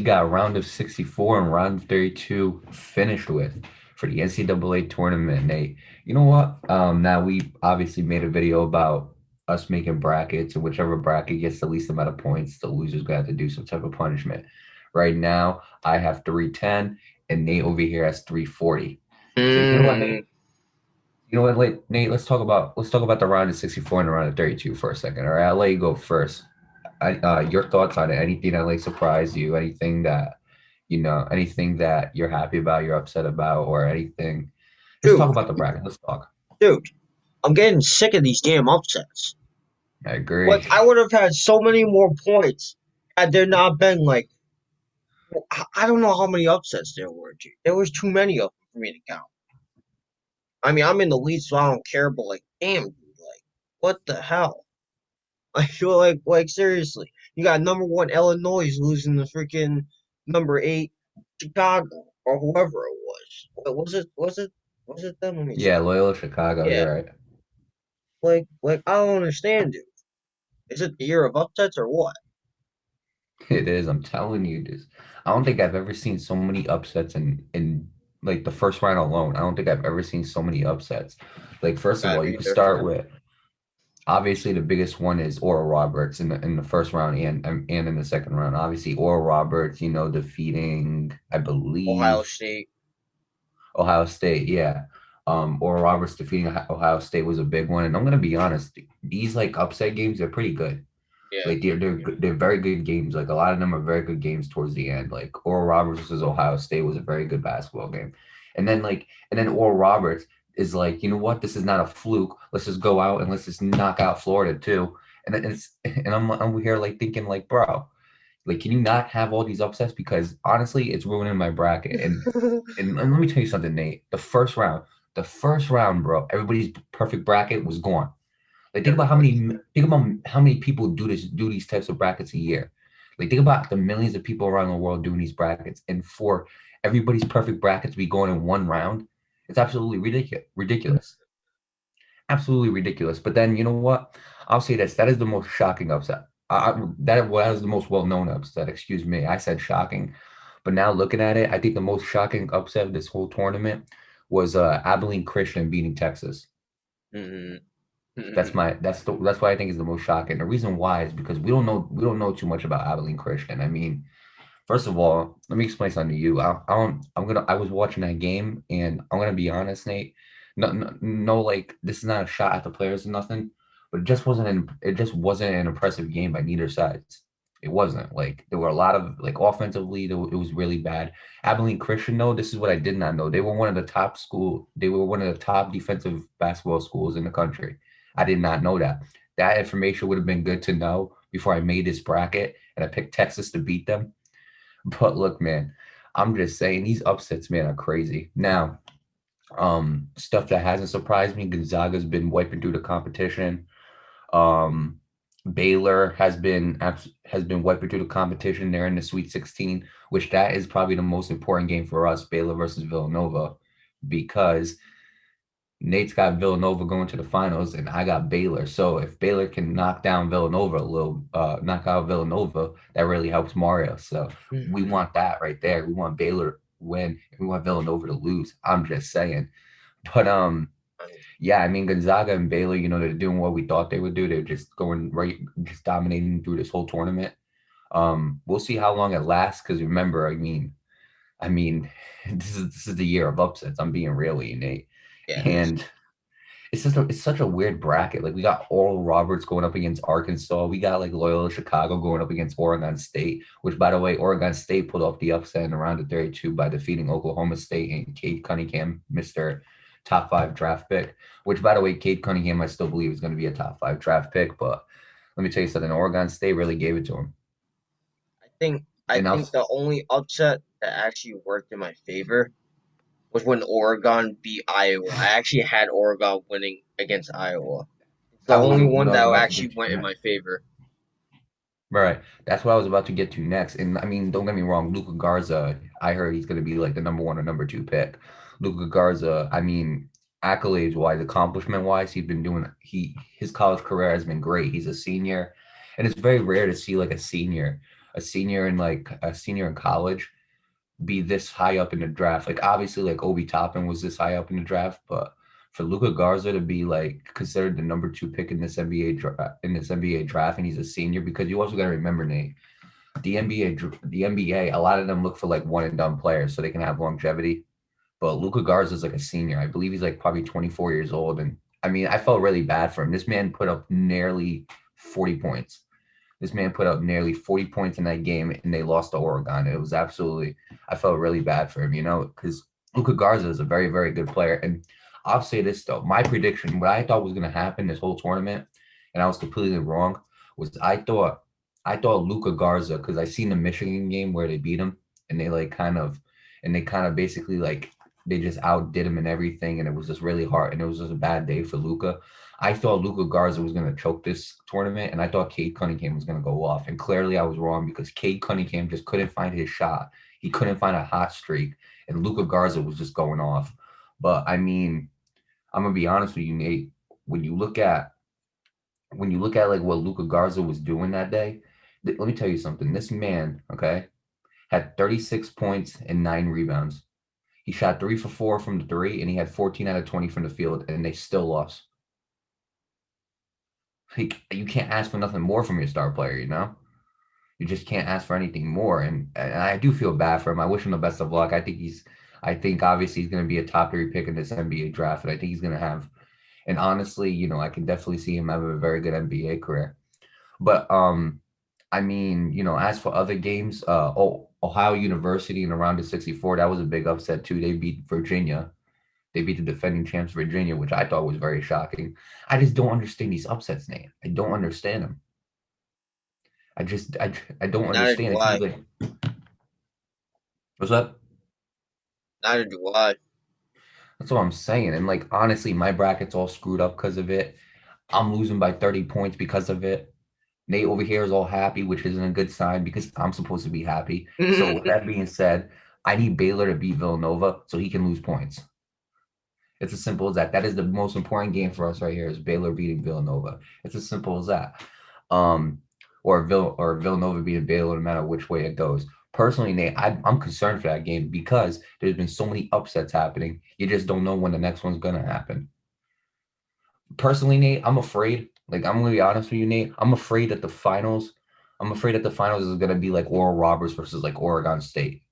got a round of 64 and round of 32 finished with for the NCAA tournament, Nate. You know what? Now we obviously made a video about us making brackets, and whichever bracket gets the least amount of points, the loser's gonna have to do some type of punishment. Right now, I have 310, and Nate over here has 340. So you know what, Mm, Nate? You know what, Nate? Let's talk about the round of 64 and the round of 32 for a second. All right, I'll let you go first. Your thoughts on it? Anything that like surprised you? Anything that anything that you're happy about, you're upset about, or anything? Just talk dude, about the bracket. Let's talk. dude, I'm getting sick of these damn upsets. I agree. Like, I would have had so many more points had there not been, like, I don't know how many upsets there were, dude. There was too many of them for me to count. I mean, I'm in the lead, so I don't care, but, like, damn, dude, like, what the hell? I feel like, seriously, you got number one Illinois losing to freaking number eight Chicago or whoever it was. What was it? Was it them? Let me check. Yeah, Loyola Chicago. Yeah, You're right. like I don't understand, dude. Is it the year of upsets or what? It is. I'm telling you this. I don't think I've ever seen so many upsets in like the first round alone. I don't think I've ever seen so many upsets. Like first of I all, you mean, could they're start with obviously the biggest one is Oral Roberts in the first round and in the second round. Obviously, Oral Roberts, defeating I Ohio believe State. Ohio State. Yeah, Oral Roberts defeating Ohio State was a big one. And I'm gonna be honest, these like upset games are pretty good. Yeah, Like they're very good games. Like a lot of them are very good games towards the end. Like Oral Roberts versus Ohio State was a very good basketball game. And then Oral Roberts is like, you know what? This is not a fluke. Let's just go out and let's just knock out Florida too. And then I'm here like thinking like, bro, like can you not have all these upsets? Because honestly, it's ruining my bracket. And let me tell you something, Nate. The first round, bro, everybody's perfect bracket was gone. Like everybody. think about how many people do these types of brackets a year. Like think about the millions of people around the world doing these brackets, and for everybody's perfect bracket to be going in one round, it's absolutely ridiculous, absolutely ridiculous. But then you know what? I'll say this: that is the most shocking upset. That was the most well-known upset. Excuse me, I said shocking, but now looking at it, I think the most shocking upset of this whole tournament was Abilene Christian beating Texas. Mm-hmm. That's why I think is the most shocking. The reason why is because we don't know too much about Abilene Christian. I mean, first of all, let me explain something to you. I was watching that game and I'm gonna be honest, Nate. No, no, no, like this is not a shot at the players or nothing, but it just wasn't an impressive game by neither sides. It wasn't like there were a lot of like offensively, it was really bad. Abilene Christian, though, this is what I did not know. They were one of the top defensive basketball schools in the country. I did not know that. That information would have been good to know before I made this bracket and I picked Texas to beat them. But look, man, I'm just saying these upsets, man, are crazy. Now, stuff that hasn't surprised me, Gonzaga's been wiping through the competition. Um, Baylor has been wiping through the competition. They're in the Sweet 16, which that is probably the most important game for us, Baylor versus Villanova, because Nate's got Villanova going to the finals, and I got Baylor. So if Baylor can knock out Villanova, that really helps Mario. So we Mm-hmm. want that right there. We want Baylor to win, and we want Villanova to lose. I'm just saying. But yeah, I mean Gonzaga and Baylor, they're doing what we thought they would do. They're just going right, just dominating through this whole tournament. We'll see how long it lasts. Because remember, I mean, this is the year of upsets. I'm being real with you, Nate. Yeah, it is. And it's such a weird bracket. Like we got Oral Roberts going up against Arkansas. We got like Loyola Chicago going up against Oregon State, which by the way, Oregon State pulled off the upset in the round of 32 by defeating Oklahoma State and Cade Cunningham, Mr. Top five draft pick. Which by the way, Cade Cunningham, I still believe is going to be a top five draft pick. But let me tell you something, Oregon State really gave it to him. I And think I'll the only upset that actually worked in my favor was when Oregon beat Iowa. I actually had Oregon winning against Iowa. It's the that was only what one I was that about to actually get to went in next. my favor. Right. That's what I was about to get to next. And I mean, don't get me wrong, Luca Garza, I heard he's going to be like the number one or number two pick. Luca Garza, I mean, accolades wise, accomplishment wise, his college career has been great. He's a senior, and it's very rare to see like a senior, a senior in college be this high up in the draft. Like obviously, like Obi Toppin was this high up in the draft, but for Luka Garza to be like considered the number two pick in this NBA draft, and he's a senior, because you also got to remember, Nate, the NBA, a lot of them look for like one and done players so they can have longevity. But Luka Garza is like a senior. I believe he's like probably 24 years old, and I mean, I felt really bad for him. This man put up nearly 40 points. This man put up nearly 40 points in that game, and they lost to Oregon. It was absolutely, I felt really bad for him, because Luka Garza is a very, very good player. And I'll say this, though. My prediction, what I thought was going to happen this whole tournament, and I was completely wrong, was I thought Luka Garza, because I seen the Michigan game where they beat him, and they kind of basically like, they just outdid him and everything, and it was just really hard, and it was just a bad day for Luka. I thought Luka Garza was going to choke this tournament, and I thought Cade Cunningham was going to go off. And clearly, I was wrong, because Cade Cunningham just couldn't find his shot. He couldn't find a hot streak, and Luka Garza was just going off. But I mean, I'm gonna be honest with you, Nate. When you look at like what Luka Garza was doing that day, let me tell you something. This man, okay, had 36 points and 9 rebounds. He shot 3 for 4 from the three, and he had 14 out of 20 from the field, and they still lost. You can't ask for nothing more from your star player, You just can't ask for anything more. And I do feel bad for him. I wish him the best of luck. I think obviously he's going to be a top three pick in this NBA draft, and I think he's going to have. And honestly, I can definitely see him have a very good NBA career. But I mean, as for other games, Ohio University in the round of 64, that was a big upset too. They beat Virginia. They beat the defending champs Virginia, which I thought was very shocking. I just don't understand these upsets, Nate. I don't understand them. I don't Neither understand. do It seems I. like, what's up? Neither do I. That's what I'm saying. And like honestly, my bracket's all screwed up because of it. I'm losing by 30 points because of it. Nate over here is all happy, which isn't a good sign because I'm supposed to be happy. So with that being said, I need Baylor to beat Villanova so he can lose points. It's as simple as that. That is the most important game for us right here, is Baylor beating Villanova. It's as simple as that. Um, or Villanova beating Baylor, no matter which way it goes. Personally, Nate, I'm concerned for that game because there's been so many upsets happening. You just don't know when the next one's gonna happen. Personally, Nate, I'm afraid. Like I'm gonna be honest with you, Nate. I'm afraid that the finals. I'm afraid that the finals is gonna be like Oral Roberts versus like Oregon State.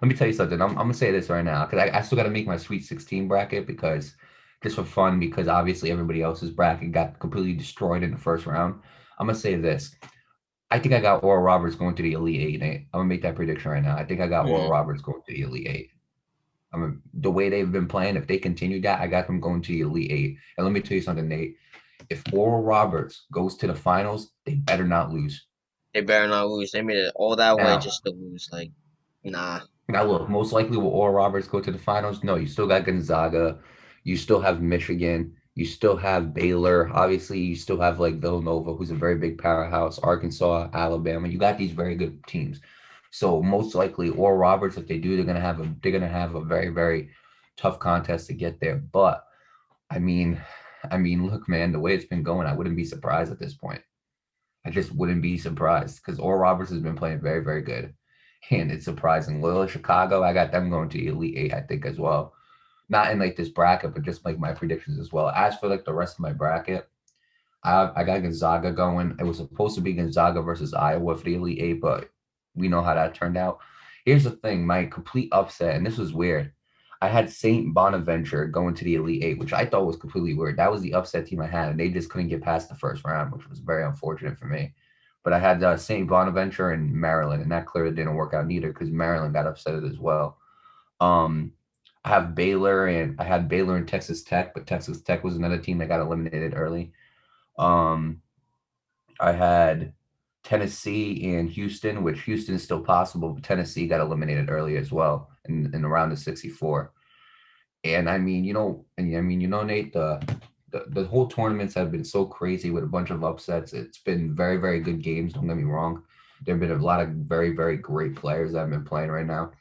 Let me tell you something. I'm gonna say this right now because I still got to make my Sweet 16 bracket, because just for fun, because obviously everybody else's bracket got completely destroyed in the first round. I'm gonna say this. I think I got Oral Roberts going to the Elite Eight, Nate. I'm gonna make that prediction right now. I think I got Oral Mm. Roberts going to the Elite Eight. The way they've been playing, if they continue that, I got them going to the Elite Eight. And let me tell you something, Nate. If Oral Roberts goes to the finals, they better not lose. They better not lose. They made it all that way Now, just to lose. Like, nah. Now, look, most likely will Oral Roberts go to the finals? No, you still got Gonzaga. You still have Michigan. You still have Baylor. Obviously, you still have like Villanova, who's a very big powerhouse, Arkansas, Alabama. You got these very good teams. So most likely, Oral Roberts, if they do, they're gonna have a very, very tough contest to get there. But I mean, look, man, the way it's been going, I wouldn't be surprised at this point. I just wouldn't be surprised because Oral Roberts has been playing very, very good. And it's surprising. Loyola Chicago, I got them going to Elite Eight, I think, as well. Not in like this bracket, but just like my predictions as well. As for like the rest of my bracket, I got Gonzaga going. It was supposed to be Gonzaga versus Iowa for the Elite Eight, but we know how that turned out. Here's the thing, my complete upset, and this was weird. I had St. Bonaventure going to the Elite Eight, which I thought was completely weird. That was the upset team I had, and they just couldn't get past the first round, which was very unfortunate for me. But I had St. Bonaventure and Maryland, and that clearly didn't work out neither because Maryland got upset as well. Um, I had Baylor and Texas Tech, but Texas Tech was another team that got eliminated early. Um, I had Tennessee and Houston, which Houston is still possible, but Tennessee got eliminated early as well in the round of 64. And I mean, Nate, the whole tournaments have been so crazy with a bunch of upsets. It's been very, very good games. Don't get me wrong. There have been a lot of very, very great players that have been playing right now.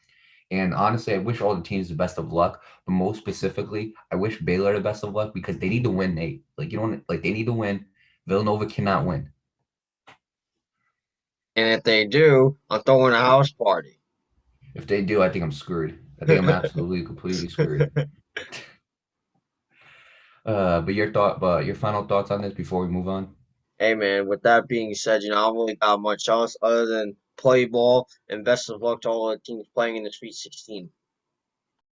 And honestly, I wish all the teams the best of luck. But most specifically, I wish Baylor the best of luck because they need to win, Nate. Like you don't like they need to win. Villanova cannot win. And if they do, I'm throwing a house party. If they do, I think I'm screwed. I think I'm absolutely completely screwed. But your final thoughts on this before we move on? Hey man, with that being said, I don't really got much else other than play ball and best of luck to all the teams playing in the Sweet 16.